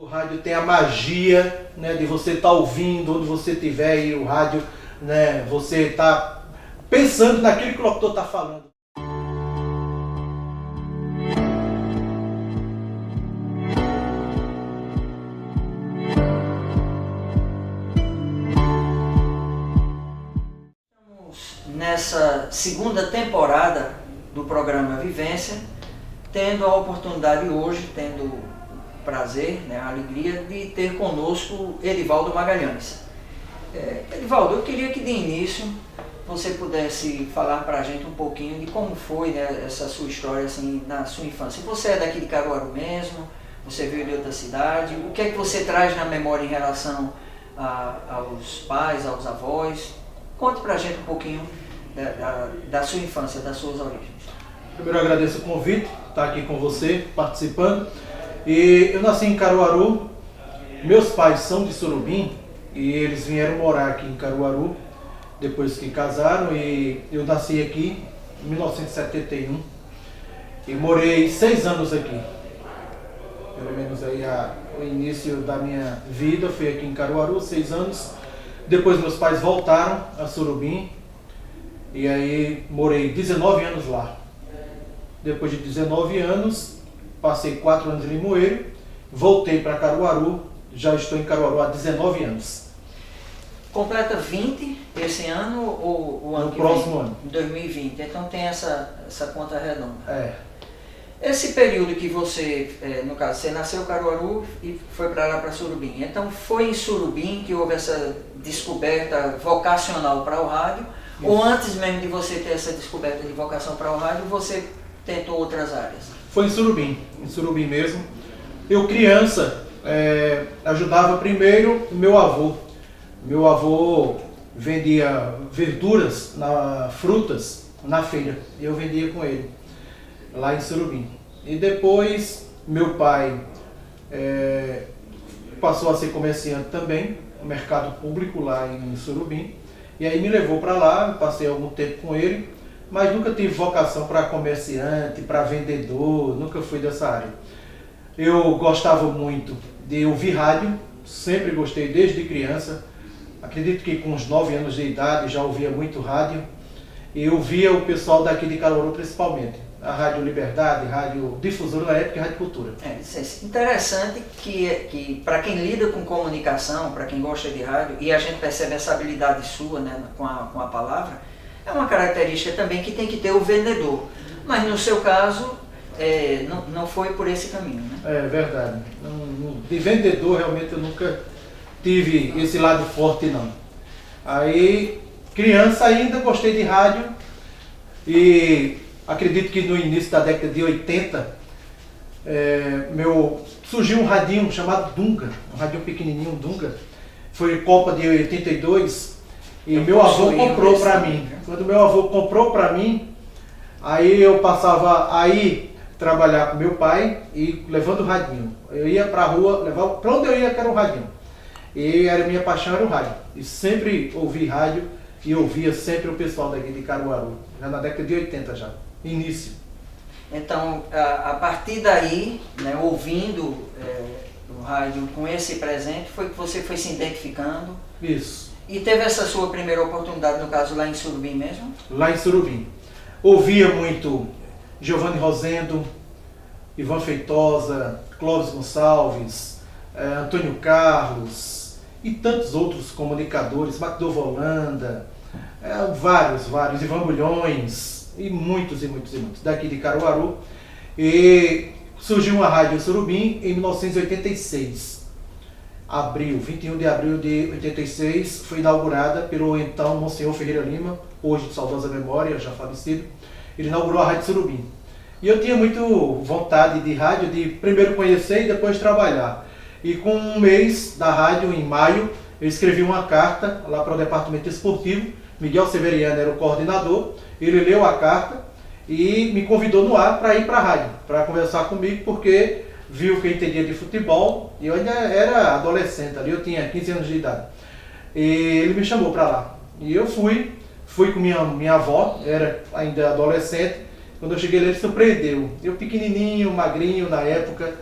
O rádio tem a magia, né, de você estar ouvindo onde você estiver e o rádio, né, você está pensando naquilo que o locutor está falando. Nessa segunda temporada do programa Vivência, tendo a oportunidade hoje, tendo o prazer, né, a alegria de ter conosco Edivaldo Magalhães. Edivaldo, eu queria que de início você pudesse falar para a gente um pouquinho de como foi, né, essa sua história assim, na sua infância. Você é daqui de Caruaru mesmo? Você veio de outra cidade? O que é que você traz na memória em relação aos pais, aos avós? Conte para a gente um pouquinho da sua infância, das suas origens. Primeiro eu agradeço o convite, estar aqui com você, participando. E eu nasci em Caruaru, meus pais são de Sorobim e eles vieram morar aqui em Caruaru depois que casaram, e eu nasci aqui em 1971 e morei 6 anos aqui. Pelo menos aí o início da minha vida foi aqui em Caruaru, 6 anos. Depois meus pais voltaram a Sorobim e aí morei 19 anos lá. Depois de 19 anos, passei 4 anos em Limoeiro, voltei para Caruaru, já estou em Caruaru há 19 anos. Completa 20 esse ano ou o ano no que próximo vem? ano. 2020, então tem essa conta redonda. É. Esse período que você, no caso, você nasceu em Caruaru e foi para lá, para Sorobim. Então foi em Sorobim que houve essa descoberta vocacional para o rádio? Isso. Ou antes mesmo de você ter essa descoberta de vocação para o rádio, você tentou outras áreas? Foi em Sorobim mesmo. Eu criança ajudava primeiro o meu avô. Meu avô vendia verduras, frutas na feira. E eu vendia com ele, lá em Sorobim. E depois meu pai passou a ser comerciante também, no mercado público lá em Sorobim. E aí me levou para lá, passei algum tempo com ele, mas nunca tive vocação para comerciante, para vendedor, nunca fui dessa área. Eu gostava muito de ouvir rádio, sempre gostei desde criança. Acredito que com uns 9 anos de idade já ouvia muito rádio. E eu via o pessoal daqui de Caruaru principalmente. A Rádio Liberdade, Rádio Difusora na época e Rádio Cultura. Isso é interessante que para quem lida com comunicação, para quem gosta de rádio, e a gente percebe essa habilidade sua, né, com a palavra, é uma característica também que tem que ter o vendedor. Mas no seu caso, não foi por esse caminho, né? É verdade. De vendedor realmente eu nunca tive esse lado forte não. Aí, criança ainda, gostei de rádio e acredito que no início da década de 80 surgiu um radinho chamado Dunga, um radinho pequenininho, Dunga. Foi Copa de 82 e meu avô comprou para mim. Quando meu avô comprou para mim, aí eu passava aí trabalhar com meu pai e levando o radinho. Eu ia para a rua, levava para onde eu ia que era um radinho. E a minha paixão era o rádio. E sempre ouvi rádio e ouvia sempre o pessoal daqui de Caruaru, já na década de 80 já, início. Então, a partir daí, né, ouvindo o rádio com esse presente, foi que você foi se identificando? Isso. E teve essa sua primeira oportunidade, no caso, lá em Sorobim mesmo? Lá em Sorobim. Ouvia muito Giovanni Rosendo, Ivan Feitosa, Clóvis Gonçalves, Antônio Carlos e tantos outros comunicadores, Macdovo Holanda, vários, Ivan Bulhões e muitos, daqui de Caruaru. E surgiu uma rádio em Sorobim em 1986. 21 de abril de 86, foi inaugurada pelo então Monsenhor Ferreira Lima, hoje de saudosa memória, já falecido. Ele inaugurou a Rádio Sorobim. E eu tinha muito vontade de rádio, de primeiro conhecer e depois trabalhar. E com um mês da rádio, em maio, eu escrevi uma carta lá para o departamento esportivo. Miguel Severiano era o coordenador. Ele leu a carta e me convidou no ar para ir para a rádio, para conversar comigo, porque viu que eu entendia de futebol e eu ainda era adolescente ali, eu tinha 15 anos de idade. E ele me chamou para lá. E eu fui com minha avó, era ainda adolescente. Quando eu cheguei lá, ele surpreendeu. Eu pequenininho, magrinho na época.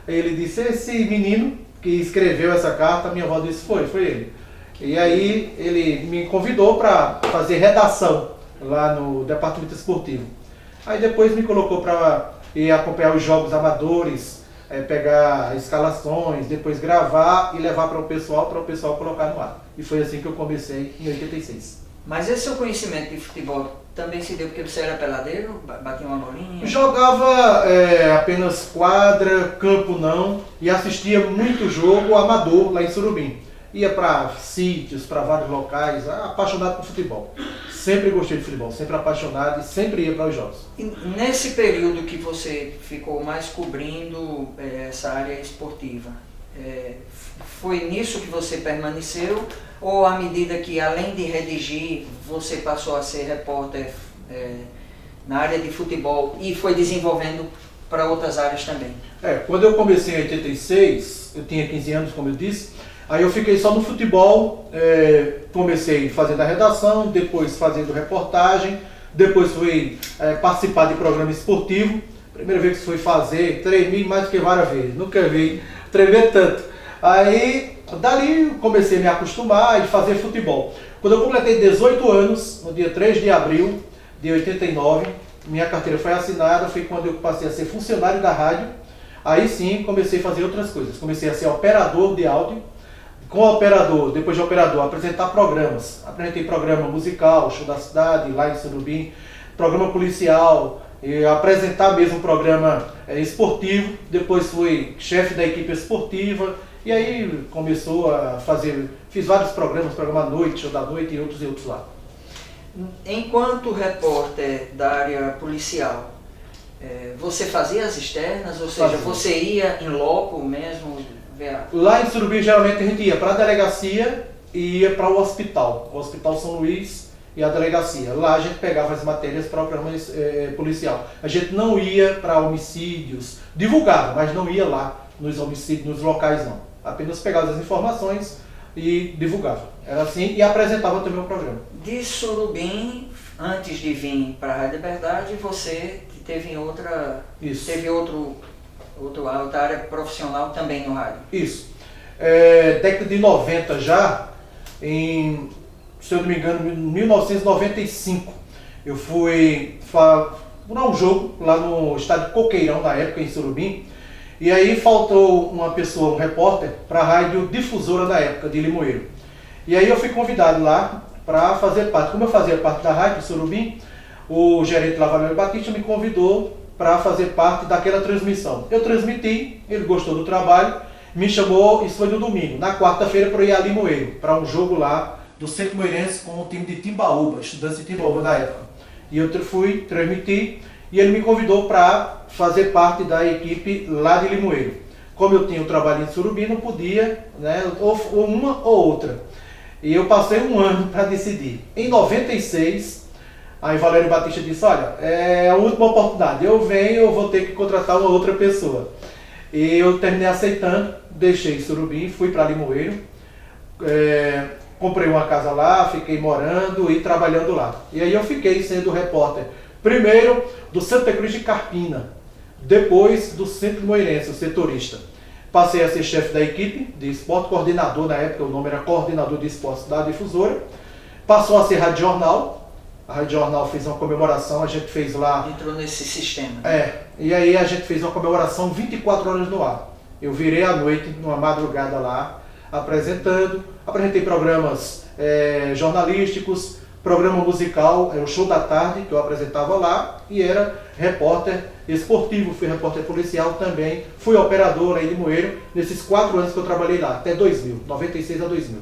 Ele disse: esse menino que escreveu essa carta, minha avó disse foi ele. E aí ele me convidou para fazer redação lá no departamento esportivo. Aí depois me colocou para ir acompanhar os jogos amadores, pegar escalações, depois gravar e levar para o pessoal colocar no ar. E foi assim que eu comecei em 86. Mas esse seu conhecimento de futebol também se deu porque você era peladeiro? Batia uma bolinha? Jogava apenas quadra, campo não, e assistia muito jogo amador lá em Surubim. Ia para sítios, para vários locais, apaixonado por futebol. Sempre gostei de futebol, sempre apaixonado e sempre ia para os jogos. E nesse período que você ficou mais cobrindo essa área esportiva, foi nisso que você permaneceu? Ou à medida que, além de redigir, você passou a ser repórter na área de futebol e foi desenvolvendo para outras áreas também? Quando eu comecei em 86, eu tinha 15 anos, como eu disse, aí eu fiquei só no futebol, comecei fazendo a redação, depois fazendo reportagem, depois fui participar de programa esportivo. Primeira vez que fui fazer, tremi mais do que várias vezes, nunca vi tremer tanto. Aí, dali comecei a me acostumar e fazer futebol. Quando eu completei 18 anos, no dia 3 de abril de 89, minha carteira foi assinada, foi quando eu passei a ser funcionário da rádio. Aí sim, comecei a fazer outras coisas. Comecei a ser operador de áudio. Com o operador, depois de operador, apresentar programas. Apresentei programa musical, Show da Cidade, lá em Surubim, programa policial, apresentar mesmo programa esportivo. Depois fui chefe da equipe esportiva. E aí começou a fazer, fiz vários programas, programa à noite, Show da Noite e outros lá. Enquanto repórter da área policial, você fazia as externas, ou seja, você ia em loco mesmo? Lá em Surubim, geralmente a gente ia para a delegacia e ia para o Hospital São Luís e a delegacia. Lá a gente pegava as matérias para o programa policial. A gente não ia para homicídios, divulgava, mas não ia lá nos homicídios, nos locais não. Apenas pegava as informações e divulgava. Era assim, e apresentava também o programa. De Surubim, antes de vir para a Rádio Liberdade, você teve outra área profissional também no rádio? Isso. Década de 90 já, se eu não me engano, em 1995, eu fui para um jogo lá no estádio Coqueirão, na época, em Surubim. E aí faltou uma pessoa, um repórter, para a rádio difusora da época, de Limoeiro. E aí eu fui convidado lá para fazer parte. Como eu fazia parte da rádio de Surubim, o gerente lá, Valério Batista, me convidou para fazer parte daquela transmissão. Eu transmiti, ele gostou do trabalho, me chamou, isso foi no domingo. Na quarta-feira para eu ir a Limoeiro, para um jogo lá do Centro Moirense com o time de Timbaúba, estudantes de Timbaúba na época. E eu fui transmitir e ele me convidou para fazer parte da equipe lá de Limoeiro. Como eu tinha o trabalho em Surubim, não podia, né, ou uma ou outra. E eu passei um ano para decidir. Em 96, aí Valério Batista disse, olha, é a última oportunidade, eu vou ter que contratar uma outra pessoa. E eu terminei aceitando, deixei Surubim, fui para Limoeiro, comprei uma casa lá, fiquei morando e trabalhando lá. E aí eu fiquei sendo repórter, primeiro do Santa Cruz de Carpina, depois do Centro Moirense, o setorista. Passei a ser chefe da equipe de esporte, coordenador na época, o nome era coordenador de esporte da difusora. Passou a ser Rádio Jornal. A Rádio Jornal fez uma comemoração, a gente fez lá... Entrou nesse sistema. E aí a gente fez uma comemoração 24 horas no ar. Eu virei à noite, numa madrugada lá, apresentei programas jornalísticos, programa musical, o Show da Tarde, que eu apresentava lá, e era repórter esportivo, fui repórter policial também, fui operador aí de Limoeiro, nesses 4 anos que eu trabalhei lá, até 2000, 96 a 2000.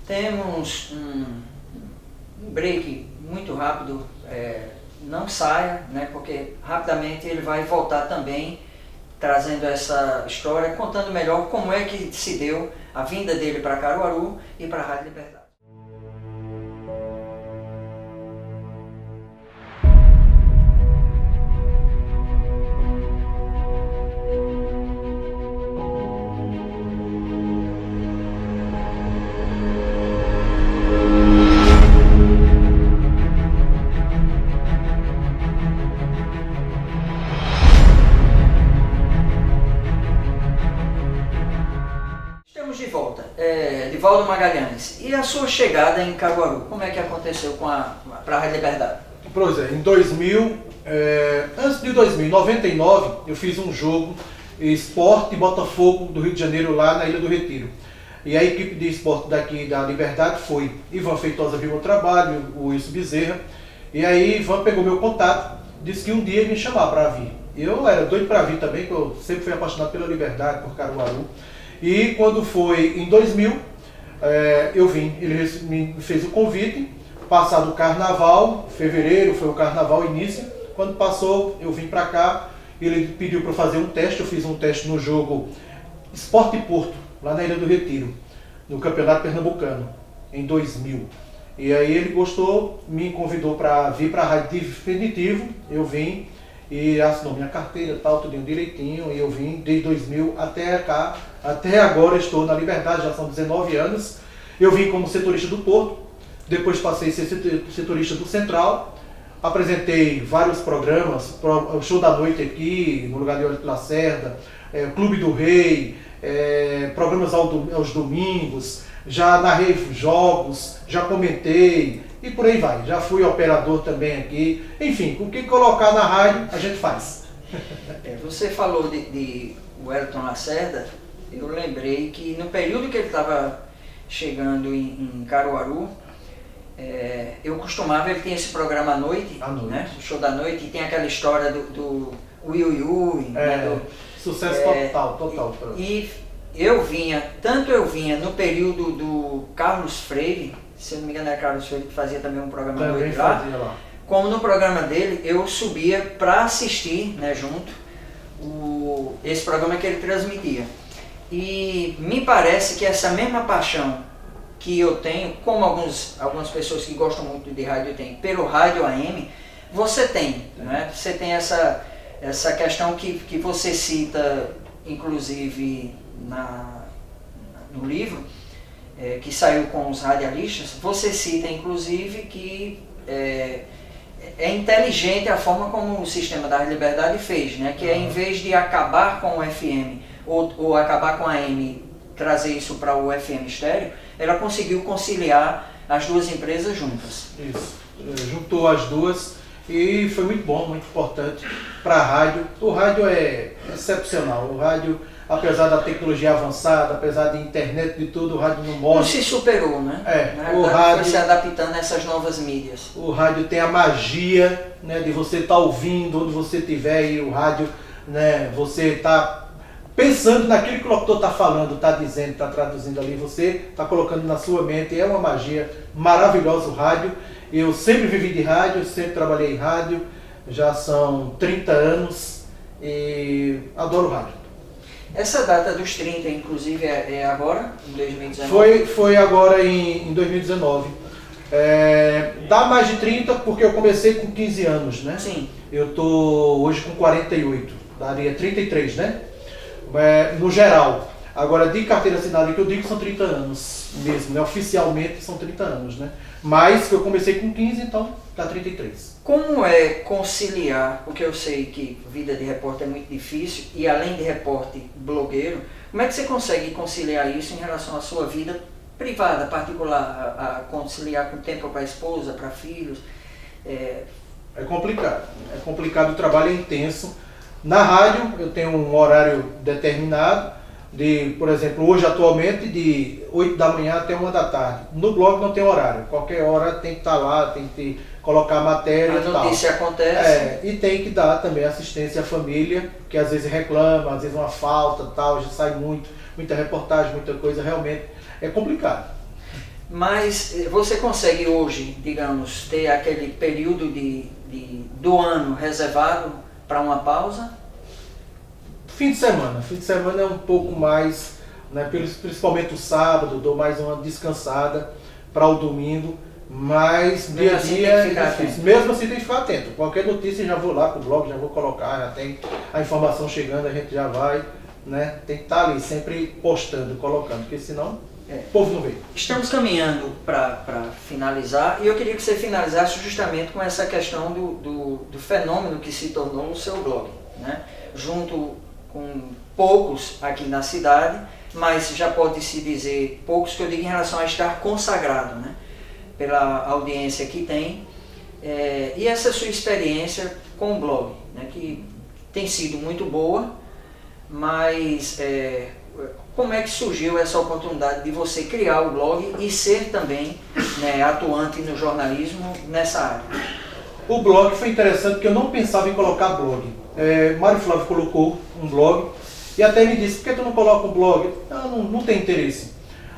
Temos um break muito rápido, não saia, né, porque rapidamente ele vai voltar também, trazendo essa história, contando melhor como é que se deu a vinda dele para Caruaru e para a Rádio Liberdade. Estamos de volta. Divaldo Magalhães, e a sua chegada em Caruaru? Como é que aconteceu para a Rádio Liberdade? Pois é, em 2000, antes de 2000, em 99, eu fiz um jogo Sport e Botafogo do Rio de Janeiro, lá na Ilha do Retiro. E a equipe de esporte daqui da Liberdade foi Ivan Feitosa, viu meu trabalho, o Wilson Bezerra. E aí Ivan pegou meu contato, disse que um dia ia me chamar para vir. Eu era doido para vir também, porque eu sempre fui apaixonado pela Liberdade, por Caruaru. E quando foi em 2000, eu vim, ele me fez o convite, passado o carnaval, fevereiro foi o carnaval início, quando passou eu vim para cá, ele pediu para fazer um teste, eu fiz um teste no jogo Sport e Porto, lá na Ilha do Retiro, no Campeonato Pernambucano, em 2000. E aí ele gostou, me convidou para vir para a Rádio Definitivo, eu vim e assinou minha carteira, tal, tudo direitinho, e eu vim desde 2000 até cá, até agora estou na Liberdade, já são 19 anos. Eu vim como setorista do Porto, depois passei a ser setorista do Central, apresentei vários programas, o Show da Noite aqui, no lugar de Olho Lacerda, Clube do Rei, programas aos domingos, já narrei jogos, já comentei e por aí vai. Já fui operador também aqui. Enfim, o que colocar na rádio, a gente faz. Você falou de Wellington Lacerda, eu lembrei que no período que ele estava chegando em Caruaru, ele tem esse programa à noite, né? O Show da Noite, e tem aquela história do Ui Ui Ui, né? Sucesso total. E eu vinha no período do Carlos Freire, se eu não me engano era Carlos Freire que fazia também um programa à noite lá. Como no programa dele eu subia para assistir, né, junto, esse programa que ele transmitia. E me parece que essa mesma paixão que eu tenho, como algumas pessoas que gostam muito de rádio têm, pelo rádio AM, você tem, né? Você tem essa questão que você cita, inclusive no livro, que saiu com os radialistas, você cita inclusive que é inteligente a forma como o sistema da Liberdade fez, né? Que em vez de acabar com o FM ou acabar com a AM, trazer isso para o FM estéreo, ela conseguiu conciliar as duas empresas juntas. Isso, juntou as duas e foi muito bom, muito importante para a rádio. O rádio é excepcional, o rádio, apesar da tecnologia avançada, apesar da internet, de tudo, o rádio não morre. Não se superou, né? O rádio foi se adaptando a essas novas mídias. O rádio tem a magia, né, de você estar ouvindo onde você estiver, e o rádio, né, você está pensando naquilo que o locutor está falando, está dizendo, está traduzindo ali, você está colocando na sua mente. É uma magia maravilhosa o rádio. Eu sempre vivi de rádio, sempre trabalhei em rádio, já são 30 anos e adoro rádio. Essa data dos 30, inclusive, é agora, em 2019? Foi agora em 2019. Dá mais de 30 porque eu comecei com 15 anos, né? Sim. Eu estou hoje com 48, daria 33, né? No geral. Agora, de carteira assinada, que eu digo que são 30 anos mesmo, né? Oficialmente são 30 anos, né? Mas eu comecei com 15, então dá 33. Como é conciliar, porque eu sei que vida de repórter é muito difícil, e além de repórter, blogueiro, como é que você consegue conciliar isso em relação à sua vida privada, particular, a conciliar com tempo para a esposa, para filhos? É complicado, o trabalho é intenso. Na rádio eu tenho um horário determinado, por exemplo, hoje atualmente de 8 da manhã até 1 da tarde. No blog não tem horário, qualquer hora tem que estar lá, tem que colocar matéria e tal. A notícia acontece. E tem que dar também assistência à família, que às vezes reclama, às vezes uma falta, tal, já sai muita reportagem, muita coisa, realmente é complicado. Mas você consegue hoje, digamos, ter aquele período do ano reservado para uma pausa? Fim de semana é um pouco mais, né, tipo, o sábado, dou mais uma descansada para o domingo, mas dia a dia é difícil. Mesmo assim tem que ficar atento. Qualquer notícia já vou lá pro blog, já vou colocar, já tem a informação chegando, a gente já vai, né? Tem que estar ali sempre postando, colocando, porque senão o povo não vê. Estamos caminhando para finalizar e eu queria que você finalizasse justamente com essa questão do fenômeno que se tornou o seu blog, né? Junto com poucos aqui na cidade, mas já pode-se dizer poucos que eu digo em relação a estar consagrado, né? Pela audiência que tem. E essa sua experiência com o blog, né? Que tem sido muito boa, mas como é que surgiu essa oportunidade de você criar o blog e ser também, né, atuante no jornalismo nessa área? O blog foi interessante porque eu não pensava em colocar blog. Mário Flávio colocou um blog e até me disse: por que tu não coloca um blog? Não tem interesse.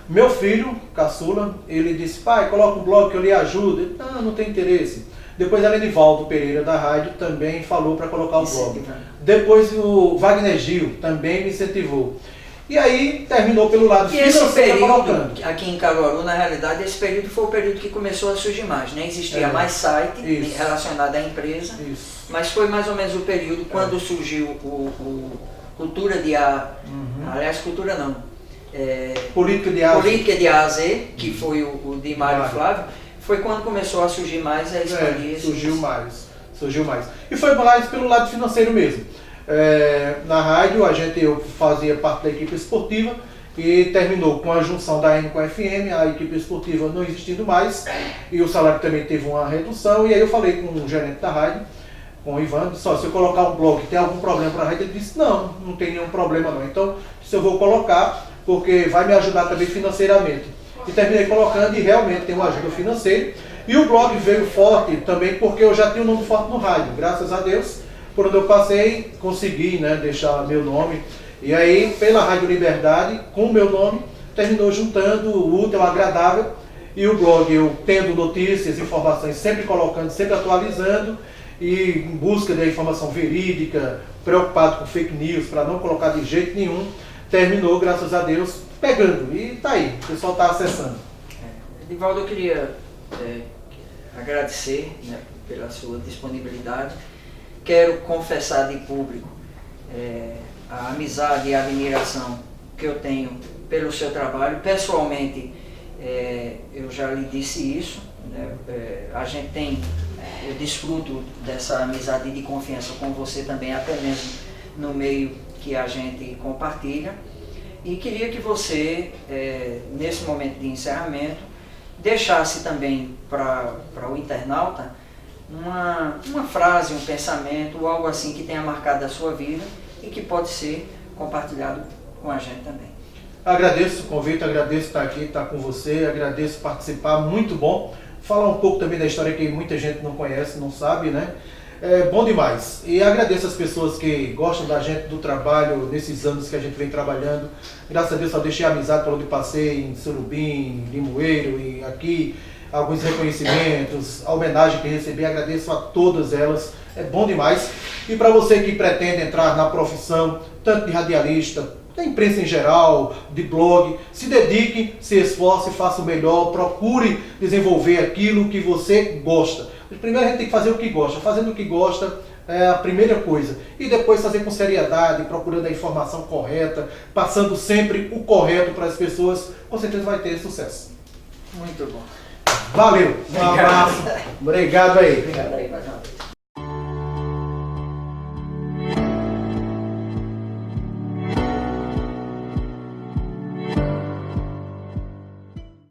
Meu filho, caçula, ele disse: pai, coloca um blog que eu lhe ajudo. Não tem interesse. Depois a Lenivaldo Pereira da rádio também falou para colocar o blog. Depois o Wagner Gil também me incentivou. E aí terminou pelo lado financeiro. Esse período, aqui em Caruaru, na realidade, esse período foi o período que começou a surgir mais, né? Existia mais site relacionado à empresa, mas foi mais ou menos o período quando surgiu o Cultura de A, aliás, Cultura não, Política de A a Z, que foi o de Mário Flávio, foi quando começou a surgir mais, a expandir. Surgiu mais. E foi mais pelo lado financeiro mesmo. Na rádio eu fazia parte da equipe esportiva e terminou com a junção da AM com a FM, a equipe esportiva não existindo mais e o salário também teve uma redução. E aí eu falei com o gerente da rádio, com o Ivan, disse: se eu colocar um blog tem algum problema para a rádio? Ele disse: não tem nenhum problema não. Então eu vou colocar porque vai me ajudar também financeiramente. E terminei colocando e realmente tem uma ajuda financeira. E o blog veio forte também porque eu já tinha um nome forte no rádio, graças a Deus. Por onde eu passei, consegui, né, deixar meu nome. E aí, pela Rádio Liberdade, com o meu nome, terminou juntando o útil ao agradável. E o blog, eu tendo notícias, informações, sempre colocando, sempre atualizando. E em busca da informação verídica, preocupado com fake news, para não colocar de jeito nenhum. Terminou, graças a Deus, pegando. E tá aí, o pessoal está acessando. Edivaldo, eu queria agradecer, né, pela sua disponibilidade. Quero confessar de público a amizade e a admiração que eu tenho pelo seu trabalho. Pessoalmente, eu já lhe disse isso, né? Eu desfruto dessa amizade de confiança com você também, até mesmo no meio que a gente compartilha. E queria que você, nesse momento de encerramento, deixasse também para o internauta uma frase, um pensamento, ou algo assim que tenha marcado a sua vida e que pode ser compartilhado com a gente também. Agradeço o convite, agradeço estar aqui, estar com você, agradeço participar, muito bom. Falar um pouco também da história que muita gente não conhece, não sabe, né? É bom demais. E agradeço as pessoas que gostam da gente, do trabalho, nesses anos que a gente vem trabalhando. Graças a Deus só deixei amizade por onde passei, em Surubim, em Limoeiro e aqui. Alguns reconhecimentos, a homenagem que recebi, agradeço a todas elas, é bom demais. E para você que pretende entrar na profissão, tanto de radialista, da imprensa em geral, de blog, se dedique, se esforce, faça o melhor, procure desenvolver aquilo que você gosta. Primeiro a gente tem que fazer o que gosta, fazendo o que gosta é a primeira coisa. E depois fazer com seriedade, procurando a informação correta, passando sempre o correto para as pessoas, com certeza vai ter sucesso. Muito bom. Valeu, um abraço, obrigado aí. Obrigado aí.